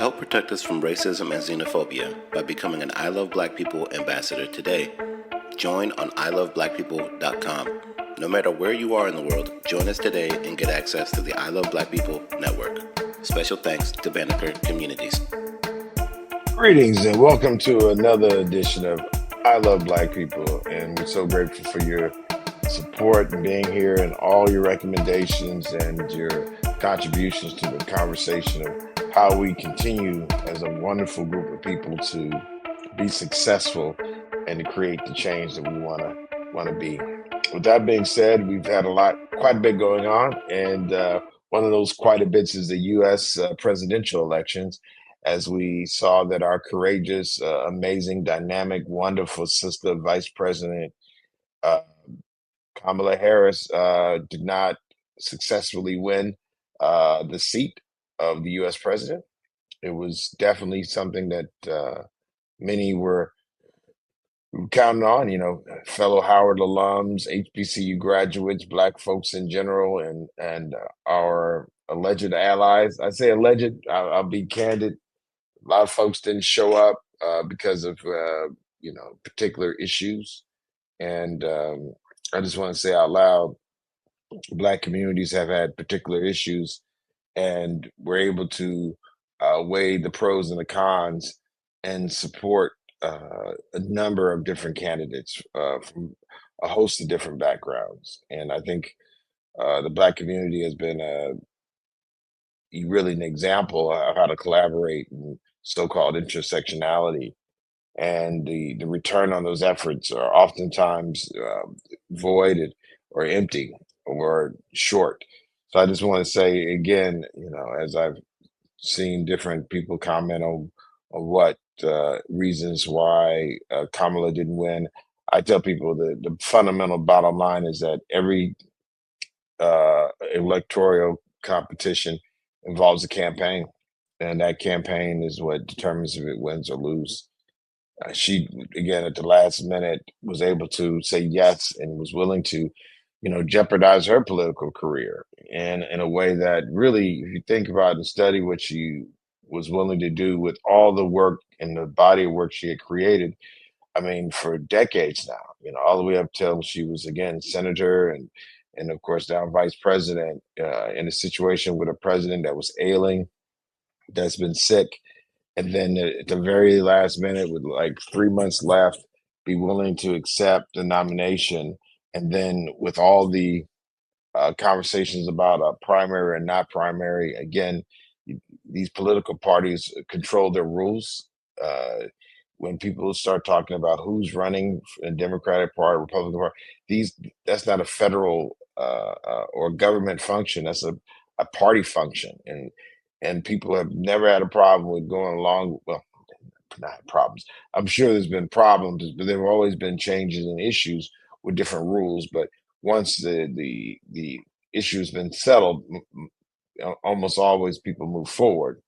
Help protect us from racism and xenophobia by becoming an I Love Black People ambassador today. Join on iloveblackpeople.com. No matter where you are in the world, join us today and get access to the I Love Black People network. Special thanks to Banneker Communities. Greetings and welcome to another edition of I Love Black People. And we're so grateful for your support and being here and all your recommendations and your contributions to the conversation of how we continue as a wonderful group of people to be successful and to create the change that we want to be. With that being said, we've had quite a bit going on, and one of those quite a bits is the U.S. Presidential elections, as we saw that our courageous, amazing, dynamic, wonderful sister, Vice President uh, Kamala Harris, did not successfully win the seat of the U.S. president. It was definitely something that many were counting on, fellow Howard alums, HBCU graduates, Black folks in general, and our alleged allies. I say alleged, I'll be candid. A lot of folks didn't show up because of particular issues, and I just want to say out loud, Black communities have had particular issues, and we're able to weigh the pros and the cons and support a number of different candidates from a host of different backgrounds. And I think the Black community has been really an example of how to collaborate in so-called intersectionality. And the return on those efforts are oftentimes void or empty or short. So I just want to say again, as I've seen different people comment on what reasons why Kamala didn't win, I tell people the fundamental bottom line is that every electoral competition involves a campaign, and that campaign is what determines if it wins or loses. She, again, at the last minute, was able to say yes and was willing to, jeopardize her political career, and in a way that really, if you think about and study what she was willing to do with all the work and the body of work she had created, I mean, for decades now, all the way up till she was again senator and of course now vice president, in a situation with a president that was ailing, that's been sick, and then at the very last minute, with like 3 months left, be willing to accept the nomination. And then with all the conversations about primary and not primary, again, these political parties control their rules. Uh, when people start talking about who's running for the Democratic Party, Republican Party, that's not a federal or government function. That's a party function, and people have never had a problem with going along. Well, not problems. I'm sure there's been problems, but there have always been changes and issues with different rules. But once the issue has been settled, almost always people move forward.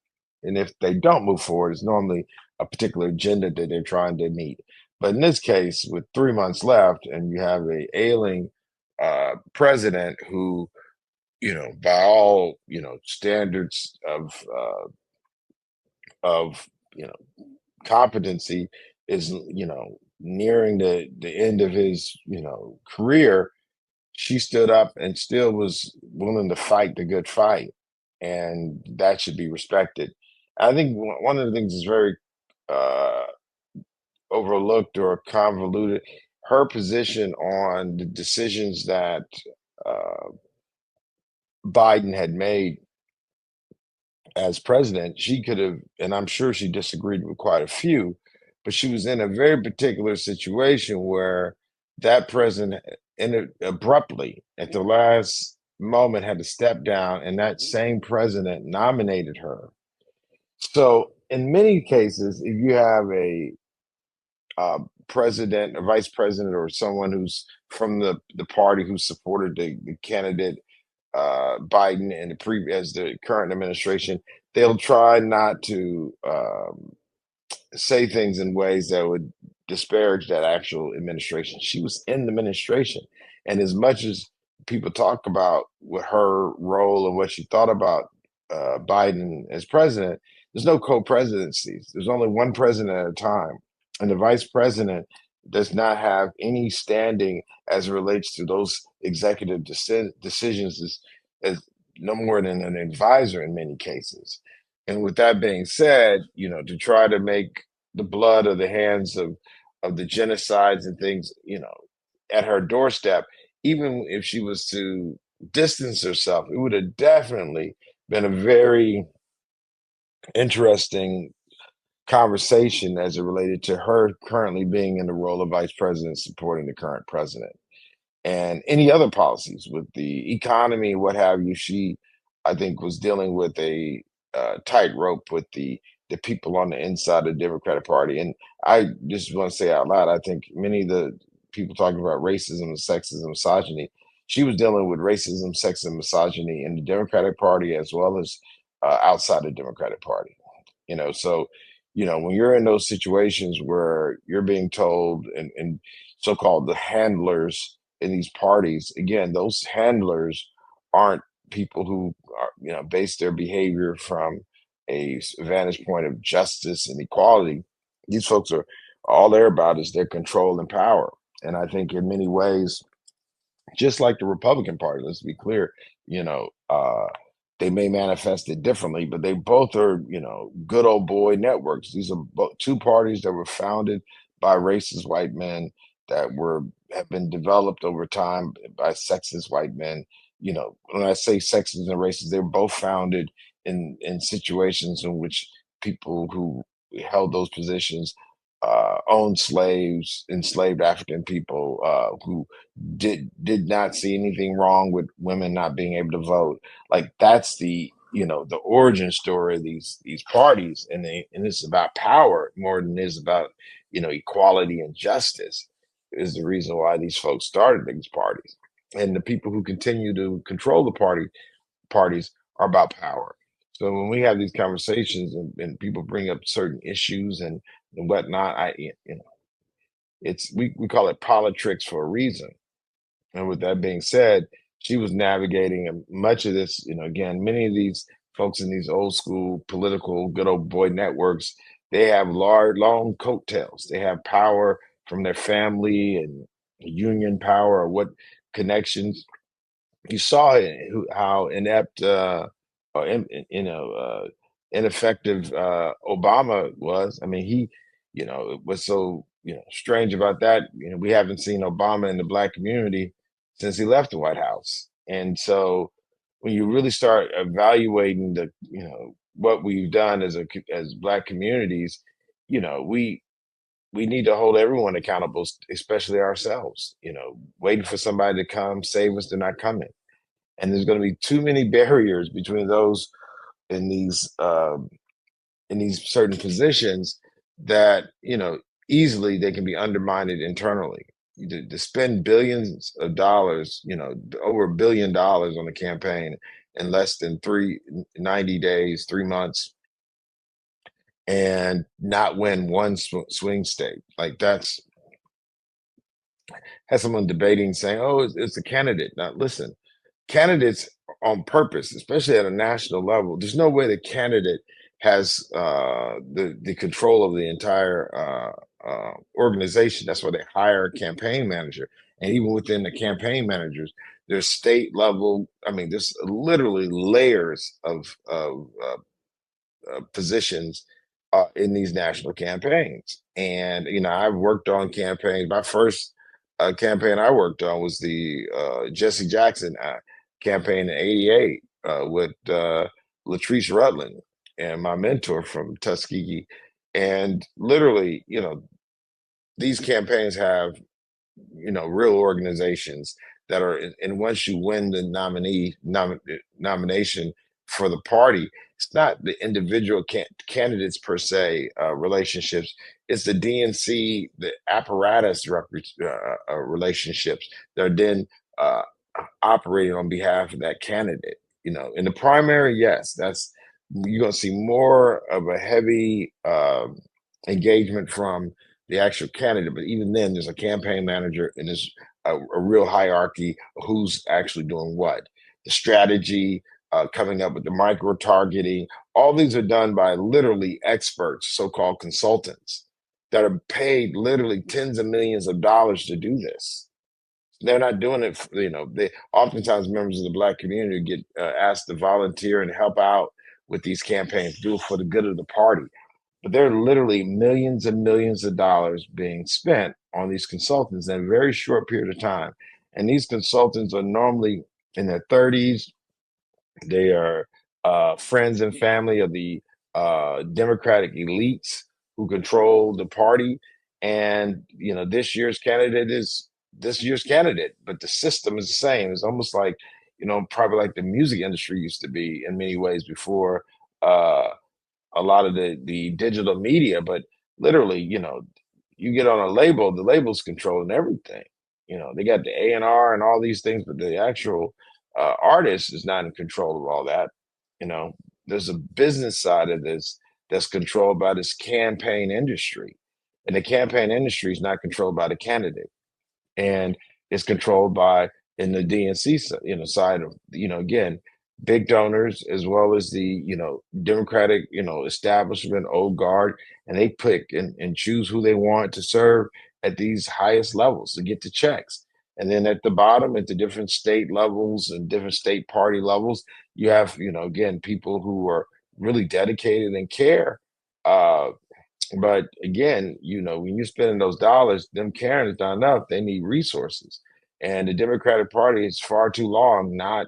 And if they don't move forward, it's normally a particular agenda that they're trying to meet. But in this case, with 3 months left, and you have a ailing president who, by all standards of competency, is nearing the end of his career, she stood up and still was willing to fight the good fight, and that should be respected. I think one of the things is very uh, overlooked or convoluted. Her position on the decisions that uh, Biden had made as president, she could have, and I'm sure she disagreed with quite a few, but she was in a very particular situation where that president abruptly at the last moment had to step down, and that same president nominated her. So, in many cases, if you have a president, a vice president, or someone who's from the party who supported the candidate Biden and as the current administration, they'll try not to say things in ways that would disparage that actual administration. She was in the administration, and as much as people talk about what her role and what she thought about Biden as president, there's no co-presidencies. There's only one president at a time, and the vice president does not have any standing as it relates to those executive decisions as no more than an advisor in many cases. And with that being said, to try to make the blood of the hands of the genocides and things, at her doorstep, even if she was to distance herself, it would have definitely been a very interesting conversation as it related to her currently being in the role of vice president supporting the current president and any other policies with the economy, what have you. She, I think, was dealing with a tightrope with the people on the inside of the Democratic Party. And I just want to say out loud, I think many of the people talking about racism, sexism, misogyny, she was dealing with racism, sexism, misogyny in the Democratic Party as well as outside the Democratic Party. So when you're in those situations where you're being told and so-called the handlers in these parties, again, those handlers aren't people who are, base their behavior from a vantage point of justice and equality. These folks are all they're about is their control and power. And I think in many ways, just like the Republican Party, let's be clear, you know, uh, they may manifest it differently, but they both are, good old boy networks. These are two parties that were founded by racist white men that have been developed over time by sexist white men. When I say sexist and racist, they're both founded in situations in which people who held those positions owned slaves, enslaved African people who did not see anything wrong with women not being able to vote. Like that's the origin story of these parties, and it's about power more than it is about equality and justice. Is the reason why these folks started these parties, and the people who continue to control the parties are about power. So when we have these conversations and people bring up certain issues and whatnot, it's we call it politics for a reason. And with that being said, she was navigating much of this. Again, many of these folks in these old school political good old boy networks, they have large, long coattails. They have power from their family and union power or what connections. You saw how inept or ineffective Obama was. I mean, it was so strange about that. We haven't seen Obama in the black community since he left the White House, and so when you really start evaluating what we've done as black communities, we need to hold everyone accountable, especially ourselves. Waiting for somebody to come save us, they're not coming, and there's going to be too many barriers between those in these certain positions that easily they can be undermined internally. To spend billions of dollars, over $1 billion on the campaign in less than 90 days, 3 months, and not win one swing state. Like that's had someone debating saying, "Oh, it's a candidate." Now, listen, candidates on purpose, especially at a national level, there's no way the candidate has the control of the entire organization. That's why they hire a campaign manager, and even within the campaign managers, there's state level. I mean, there's literally layers of positions in these national campaigns. And I've worked on campaigns. My first campaign I worked on was the Jesse Jackson campaign in '88 with Latrice Rutland and my mentor from Tuskegee. And literally, these campaigns have real organizations that are and once you win the nomination for the party, it's not the individual candidates per se relationships. It's the DNC, the apparatus relationships that are then uh, operating on behalf of that candidate. In the primary, yes, that's you're going to see more of a heavy engagement from the actual candidate. But even then, there's a campaign manager and there's a real hierarchy of who's actually doing what. The strategy, coming up with the micro targeting. All these are done by literally experts, so-called consultants, that are paid literally tens of millions of dollars to do this. They're not doing it, they oftentimes members of the Black community get asked to volunteer and help out with these campaigns, do it for the good of the party. But there are literally millions and millions of dollars being spent on these consultants in a very short period of time. And these consultants are normally in their 30s. They are friends and family of the Democratic elites who control the party. And this year's candidate is this year's candidate, but the system is the same. It's almost like probably like the music industry used to be in many ways before uh, a lot of the digital media. But literally, you get on a label, the label's controlling everything. They got the A&R and all these things, but the actual artist is not in control of all that. You know, there's a business side of this that's controlled by this campaign industry, and the campaign industry is not controlled by the candidate, and it's controlled by in the DNC side of again big donors as well as the Democratic establishment, old guard, and they pick and choose who they want to serve at these highest levels to get the checks. And then at the bottom, at the different state levels and different state party levels, you have again people who are really dedicated and care. But again, when you're spending those dollars, them caring is not enough. They need resources. And the Democratic Party is far too long not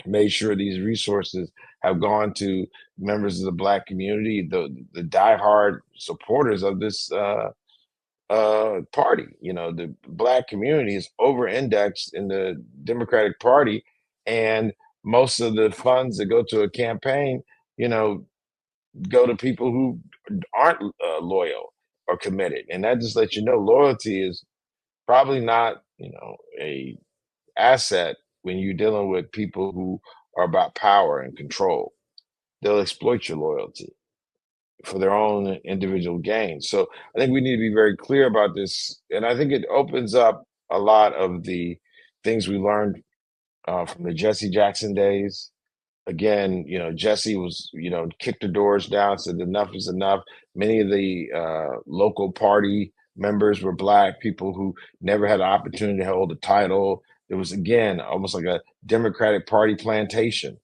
made sure these resources have gone to members of the Black community, the diehard supporters of this party. The Black community is over-indexed in the Democratic Party, and most of the funds that go to a campaign, go to people who aren't loyal or committed. And that just lets you know loyalty is probably not, a asset when you're dealing with people who are about power and control. They'll exploit your loyalty for their own individual gain. So I think we need to be very clear about this. And I think it opens up a lot of the things we learned from the Jesse Jackson days. Again, Jesse was, kicked the doors down, said enough is enough. Many of the local party members were Black people who never had an opportunity to hold a title. It was, again, almost like a Democratic Party plantation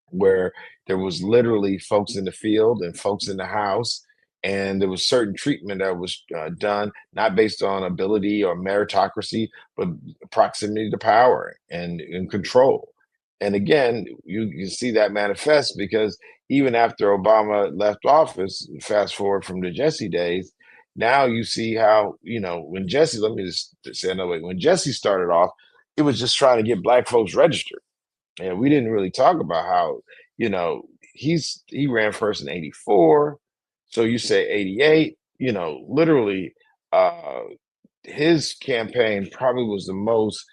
where there was literally folks in the field and folks in the house. And there was certain treatment that was done, not based on ability or meritocracy, but proximity to power and control. And again, you see that manifest because even after Obama left office, fast forward from the Jesse days, now you see how, when Jesse, let me just say another way, when Jesse started off, it was just trying to get Black folks registered. And we didn't really talk about how, he ran first in 84. So you say 88, literally his campaign probably was the most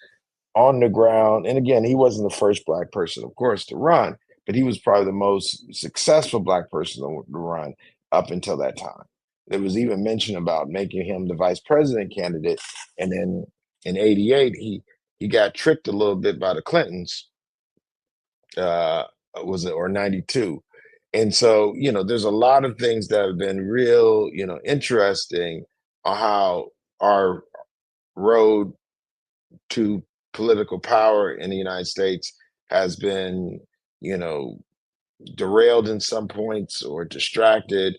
on the ground. And again, he wasn't the first Black person, of course, to run, but he was probably the most successful Black person to run up until that time. There was even mention about making him the vice president candidate. And then in 88, he got tricked a little bit by the Clintons, was it, or 92. And so, there's a lot of things that have been real, interesting on how our road to political power in the United States has been, derailed in some points or distracted.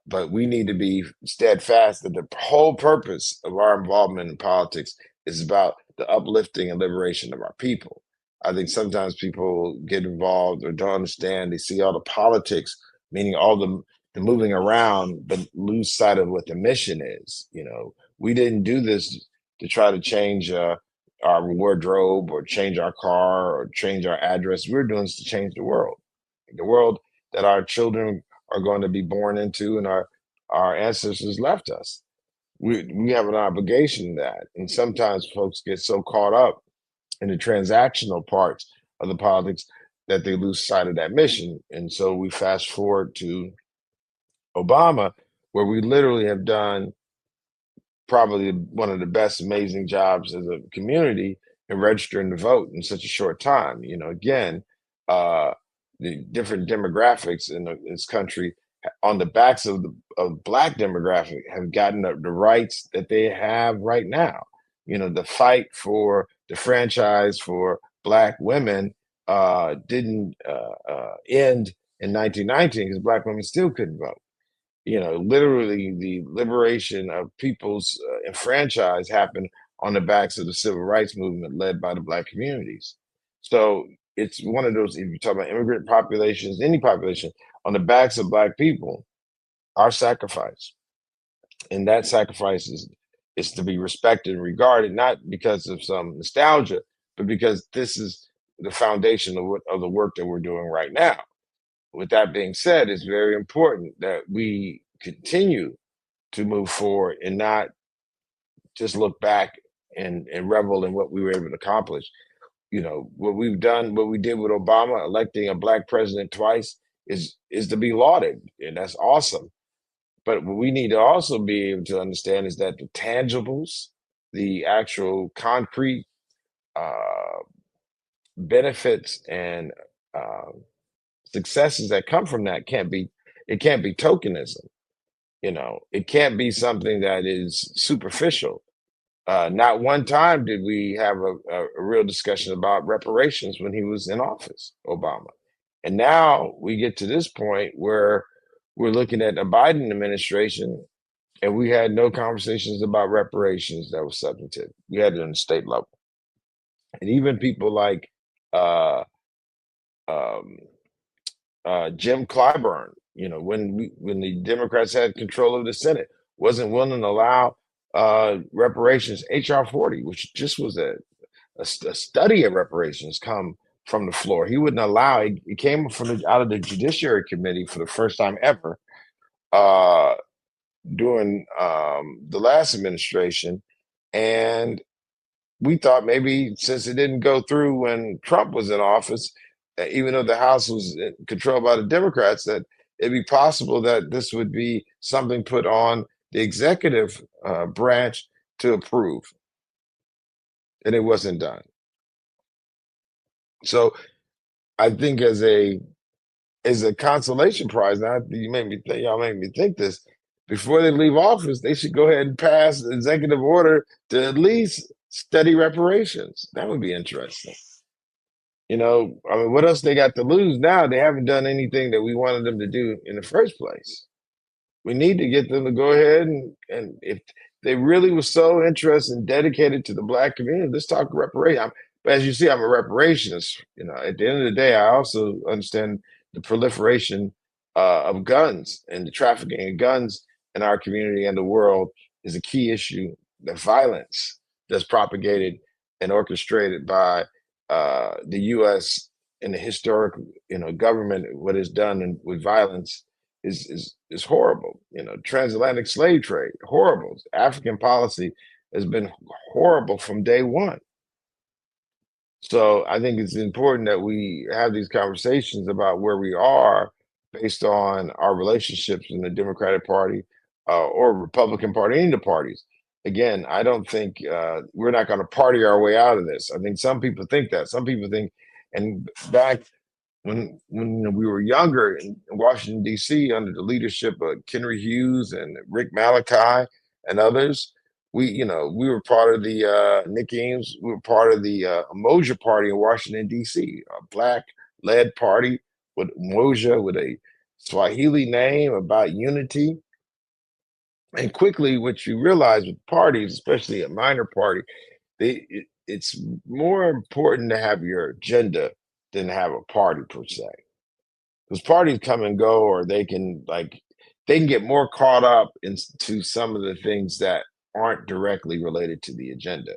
But we need to be steadfast that the whole purpose of our involvement in politics is about the uplifting and liberation of our people. I think sometimes people get involved or don't understand. They see all the politics, meaning all the moving around, but lose sight of what the mission is. We didn't do this to try to change our wardrobe or change our car or change our address. We're doing this to change the world that our children are going to be born into and our ancestors left us. We have an obligation to that. And sometimes folks get so caught up in the transactional parts of the politics that they lose sight of that mission. And so we fast forward to Obama, where we literally have done probably one of the best amazing jobs as a community in registering to vote in such a short time. Again, uh, the different demographics in this country on the backs of of Black demographic have gotten the rights that they have right now. You know, the fight for the franchise for Black women didn't end in 1919 because Black women still couldn't vote. You know, literally the liberation of people's enfranchise happened on the backs of the civil rights movement led by the Black communities. So it's one of those, if you talk about immigrant populations, any population, on the backs of Black people, our sacrifice. And that sacrifice is to be respected and regarded, not because of some nostalgia, but because this is the foundation of the work that we're doing right now. With that being said, it's very important that we continue to move forward and not just look back and revel in what we were able to accomplish. You know, what we've done, what we did with Obama, electing a Black president twice, is to be lauded, and that's awesome. But what we need to also be able to understand is that the tangibles, the actual concrete uh, benefits and uh, successes that come from that can't be tokenism. You know, it can't be something that is superficial. Not one time did we have a real discussion about reparations when he was in office, Obama. And now we get to this point where we're looking at the Biden administration, and we had no conversations about reparations that was substantive. We had it on the state level. And even people like uh, um, Jim Clyburn, you know, when the Democrats had control of the Senate, wasn't willing to allow reparations. HR 40, which just was a study of reparations, come from the floor. He wouldn't allow it. It came from out of the Judiciary Committee for the first time ever uh, during the last administration, and we thought maybe since it didn't go through when Trump was in office, even though the House was controlled by the Democrats, that it'd be possible that this would be something put on the executive branch to approve, and it wasn't done. So I think as a consolation prize, now you made me think, y'all made me think this. Before they leave office, they should go ahead and pass an executive order to at least study reparations. That would be interesting. You know, I mean, what else they got to lose now? They haven't done anything that we wanted them to do in the first place. We need to get them to go ahead and if they really were so interested and dedicated to the Black community, let's talk reparation. But as you see, I'm a reparationist. You know, at the end of the day, I also understand the proliferation of guns and the trafficking of guns in our community and the world is a key issue. The violence that's propagated and orchestrated by the U.S. and the historic, you know, government, what is done with violence is horrible. You know, transatlantic slave trade, horrible. African policy has been horrible from day one. So I think it's important that we have these conversations about where we are based on our relationships in the Democratic Party or Republican Party, any of the parties. Again, I don't think we're not going to party our way out of this. I think some people think that. Some people think, and back when we were younger in Washington D.C. under the leadership of Kenry Hughes and Rick Malachi and others, we were part of the Nick Ames, we were part of the Umoja Party in Washington D.C., a Black-led party with Umoja, with a Swahili name about unity. And quickly, what you realize with parties, especially a minor party, it's more important to have your agenda than to have a party per se. Because parties come and go, or they can get more caught up into some of the things that aren't directly related to the agenda.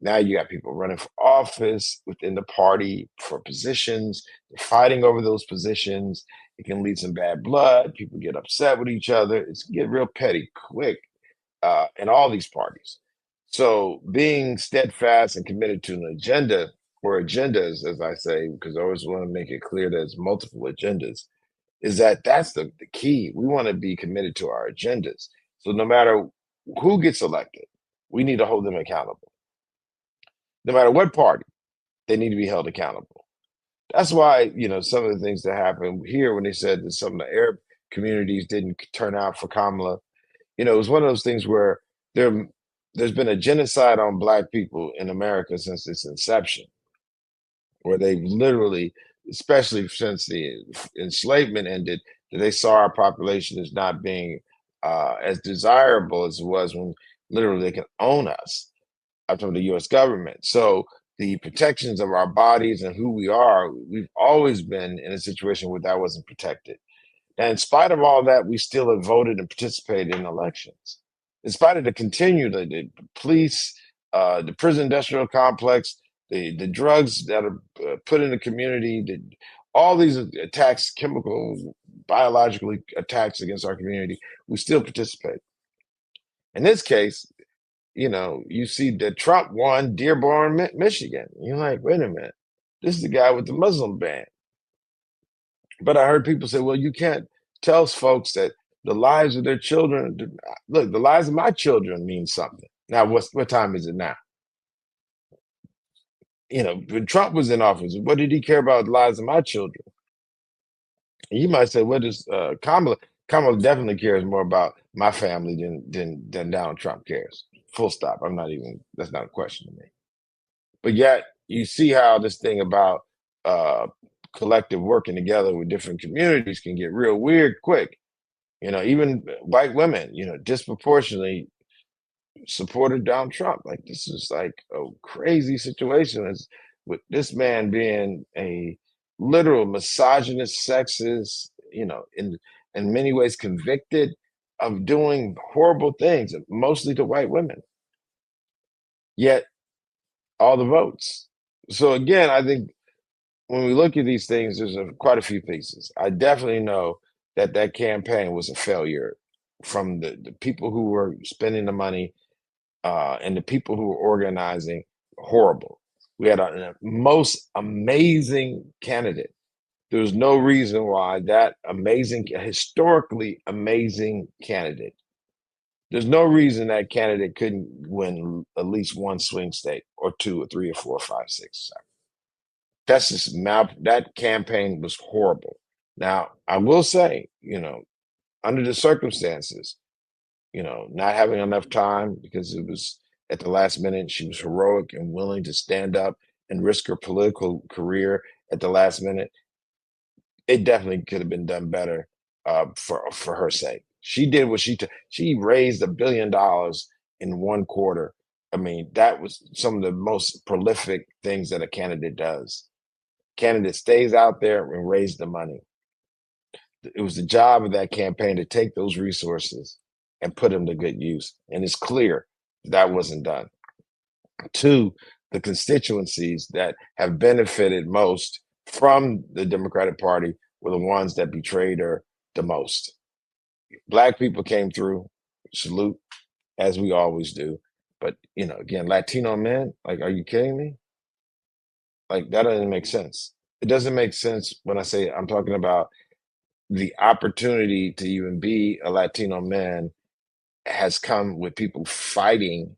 Now you got people running for office within the party for positions, they're fighting over those positions. It can lead some bad blood. People get upset with each other. It's get real petty quick in all these parties. So being steadfast and committed to an agenda or agendas, as I say, because I always want to make it clear that it's multiple agendas, is that's the key. We want to be committed to our agendas. So no matter who gets elected, we need to hold them accountable. No matter what party, they need to be held accountable. That's why, some of the things that happened here when they said that some of the Arab communities didn't turn out for Kamala, it was one of those things where there there's been a genocide on black people in America since its inception, where they literally, especially since the enslavement ended, that they saw our population as not being as desirable as it was when literally they could own us up from the US government. So the protections of our bodies and who we are, we've always been in a situation where that wasn't protected. And in spite of all that, we still have voted and participated in elections. In spite of the police, the prison industrial complex, the drugs that are put in the community, all these attacks, chemical, biological attacks against our community, we still participate. In this case, you see that Trump won Dearborn, Michigan. You're like, wait a minute, this is the guy with the Muslim ban. But I heard people say, well, you can't tell folks that the lives of their children, look, the lives of my children mean something. Now, what time is it now? When Trump was in office, what did he care about the lives of my children? And you might say, what does Kamala? Kamala definitely cares more about my family than Donald Trump cares. Full stop. That's not a question to me. But yet you see how this thing about collective working together with different communities can get real weird quick. Even white women, disproportionately supported Donald Trump. Like this is like a crazy situation. Is with this man being a literal misogynist, sexist, in many ways convicted of doing horrible things, mostly to white women. Yet all the votes. So again, I think when we look at these things, there's quite a few pieces. I definitely know that campaign was a failure from the people who were spending the money and the people who were organizing. Horrible. We had a most amazing candidate. There was no reason why that historically amazing candidate. There's no reason that candidate couldn't win at least one swing state or two or three or four or five, six, seven. That's just that campaign was horrible. Now, I will say, under the circumstances, not having enough time because it was at the last minute, she was heroic and willing to stand up and risk her political career at the last minute. It definitely could have been done better for her sake. She did what she raised $1 billion in one quarter. I mean, that was some of the most prolific things that a candidate does. Candidate stays out there and raise the money. It was the job of that campaign to take those resources and put them to good use. And it's clear that wasn't done. Two, the constituencies that have benefited most from the Democratic Party were the ones that betrayed her the most. Black people came through, salute, as we always do. But, again, Latino men, like, are you kidding me? Like, that doesn't make sense. It doesn't make sense when I say I'm talking about the opportunity to even be a Latino man has come with people fighting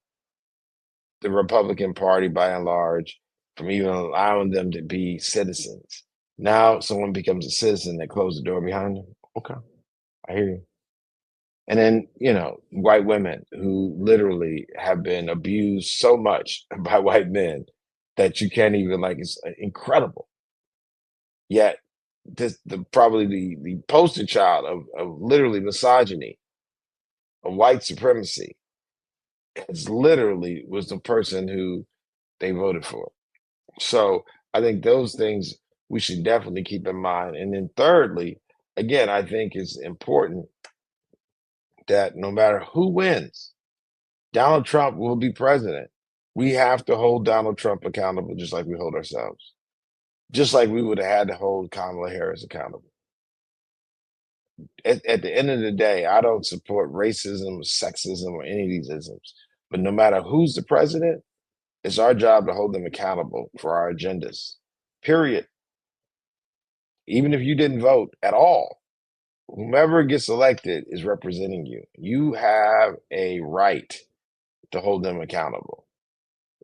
the Republican Party by and large from even allowing them to be citizens. Now someone becomes a citizen, they close the door behind them. Okay, I hear you. And then, white women who literally have been abused so much by white men that you can't even it's incredible. Yet probably the poster child of literally misogyny, of white supremacy, is literally was the person who they voted for. So I think those things we should definitely keep in mind. And then thirdly, again, I think it's important that no matter who wins, Donald Trump will be president. We have to hold Donald Trump accountable just like we hold ourselves. Just like we would have had to hold Kamala Harris accountable. At the end of the day, I don't support racism, sexism, or any of these isms. But no matter who's the president, it's our job to hold them accountable for our agendas. Period. Even if you didn't vote at all, whomever gets elected is representing you. You have a right to hold them accountable.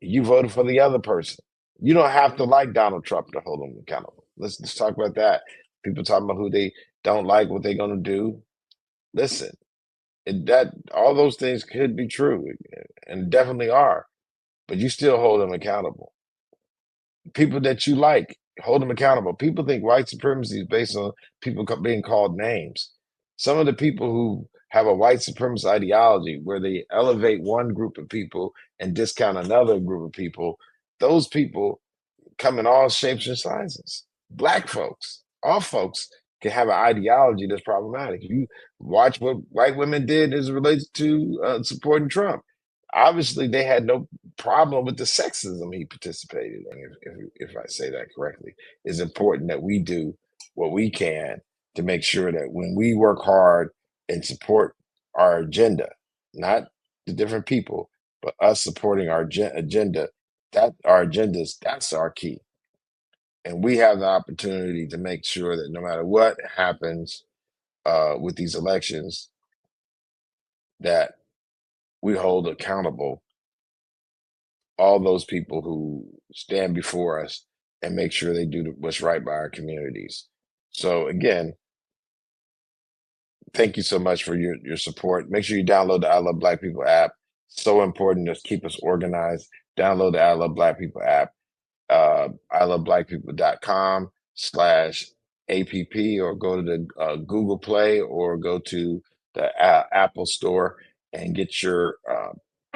You voted for the other person. You don't have to like Donald Trump to hold them accountable. Let's talk about that. People talking about who they don't like, what they're gonna do. Listen, that all those things could be true and definitely are, but you still hold them accountable. People that you like, hold them accountable. People think white supremacy is based on people being called names. Some of the people who have a white supremacist ideology where they elevate one group of people and discount another group of people, those people come in all shapes and sizes. Black folks, all folks can have an ideology that's problematic. If you watch what white women did as it relates to supporting Trump, obviously they had no problem with the sexism he participated in. If I say that correctly, it's important that we do what we can to make sure that when we work hard and support our agenda, not the different people, but us supporting our agenda, that our agendas, that's our key. And we have the opportunity to make sure that no matter what happens with these elections, that we hold accountable all those people who stand before us and make sure they do what's right by our communities. So again, thank you so much for your support. Make sure you download the I Love Black People app. So important to keep us organized. Download the I Love Black People app. iloveblackpeople.com/app, or go to the Google Play, or go to the Apple Store and get your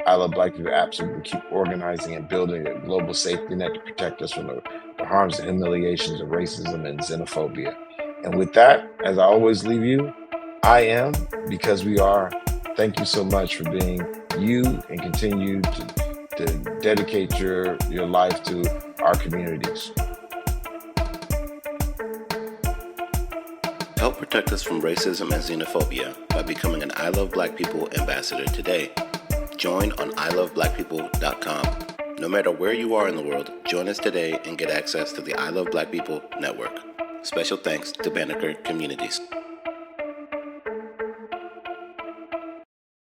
I Love Black People app, so we can keep organizing and building a global safety net to protect us from the harms and humiliations of racism and xenophobia. And with that, as I always leave you, I am because we are. Thank you so much for being you, and continue to dedicate your life to our communities. Help protect us from racism and xenophobia by becoming an I Love Black People ambassador today. Join on iloveblackpeople.com. No matter where you are in the world, join us today and get access to the I Love Black People network. Special thanks to Banneker Communities.